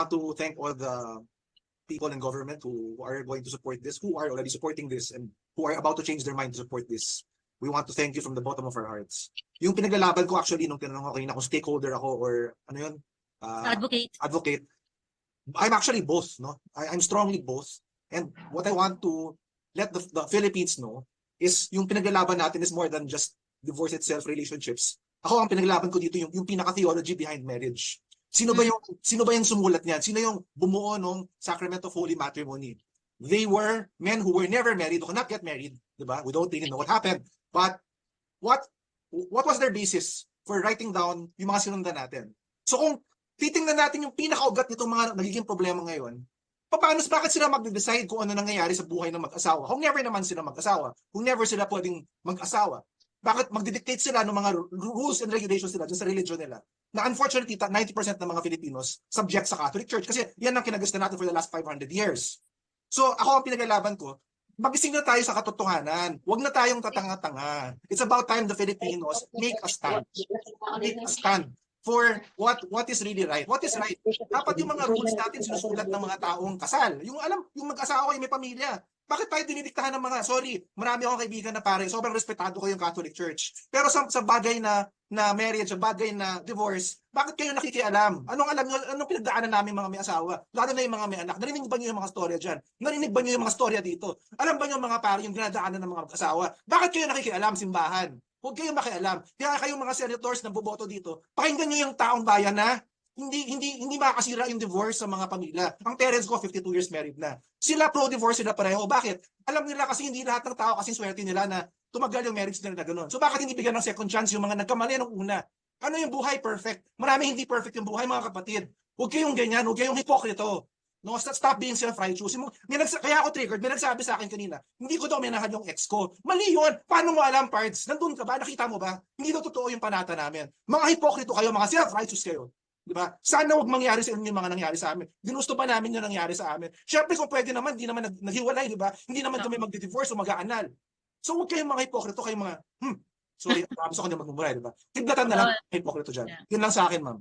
want to thank all the people in government who are going to support this, who are already supporting this, and who are about to change their mind to support this. We want to thank you from the bottom of our hearts. Yung pinaglalaban ko actually, nung tinanong ko kanina kung stakeholder ako or ano yun, advocate, I'm actually both, no? I'm strongly both. And what I want to let the Philippines know is yung pinaglalaban natin is more than just divorce itself, relationships. Ako ang pinaglaban ko dito yung pinaka-theology behind marriage. Sino ba yung sumulat niyan? Sino yung bumuo ng Sacrament of Holy Matrimony? They were men who were never married, who cannot get married, diba? We don't really know what happened. But what was their basis for writing down yung mga sinundan natin? So kung titingnan natin yung pinakaugat nitong mga nagiging problema ngayon, bakit sila mag-decide kung ano nangyayari sa buhay ng mag-asawa? Kung never naman sila mag-asawa, kung never sila pwedeng mag-asawa, bakit magdidictate sila ng mga rules and regulations nila dyan sa religion nila? Na unfortunately, 90% ng mga Filipinos subject sa Catholic Church kasi yan ang kinagastan natin for the last 500 years. So ako ang pinaglalaban ko, magising na tayo sa katotohanan. Huwag na tayong tatanga-tanga. It's about time the Filipinos make a stand. Make a stand for what is really right. What is right? Dapat yung mga rules natin sinusulat ng mga taong kasal. Yung mag-asawa yung may pamilya. Bakit tayo dinidiktahan ng mga, sorry, marami akong kaibigan na pare, sobrang respetado ko yung Catholic Church. Pero sa bagay na marriage, sa bagay na divorce, bakit kayo nakikialam? Anong alam nyo, anong pinagdaanan namin mga may asawa? Lalo na yung mga may anak. Narinig ba nyo yung mga storya dyan? Narinig ba nyo yung mga storya dito? Alam ba nyo mga pare yung dinadaanan ng mga asawa? Bakit kayo nakikialam, simbahan? Huwag kayong makialam. Kaya kayong mga senators na boboto dito, pakinggan nyo yung taong bayan na hindi makakasira yung divorce sa mga pamilya. Ang parents ko 52 years married na. Sila pro-divorce sila pareho. Bakit? Alam nila kasi hindi lahat ng tao kasi swerte nila na tumagal yung marriage nila na gano'n. So bakit hindi bigyan ng second chance yung mga nagkamali nung una? Ano yung buhay perfect? Marami hindi perfect yung buhay, mga kapatid. Huwag kayong ganyan, huwag kayong hipokrito. No, stop being self-righteous. Kaya ako triggered, may nagsabi sa akin kanina, hindi ko daw minahan yung ex ko. Mali yun. Paano mo alam, parts? Nandun ka ba? Nakita mo ba? Hindi daw totoo yung panata namin. Mga hipokrito kayo, mga self-righteous kayo. Diba? Sana wag mangyari sa inyo yung mga nangyari sa amin. Ginusto pa namin yung nangyari sa amin. Siyempre kung pwede naman, hindi naman naghiwalay, diba? Hindi naman kami magdi-divorce o mag-aanal. So huwag kayong mga hipokrito, kayong mga, sorry, promise ako na magmumura, diba? Tiglatan na lang hipokrito dyan. Yun lang sa akin, ma'am.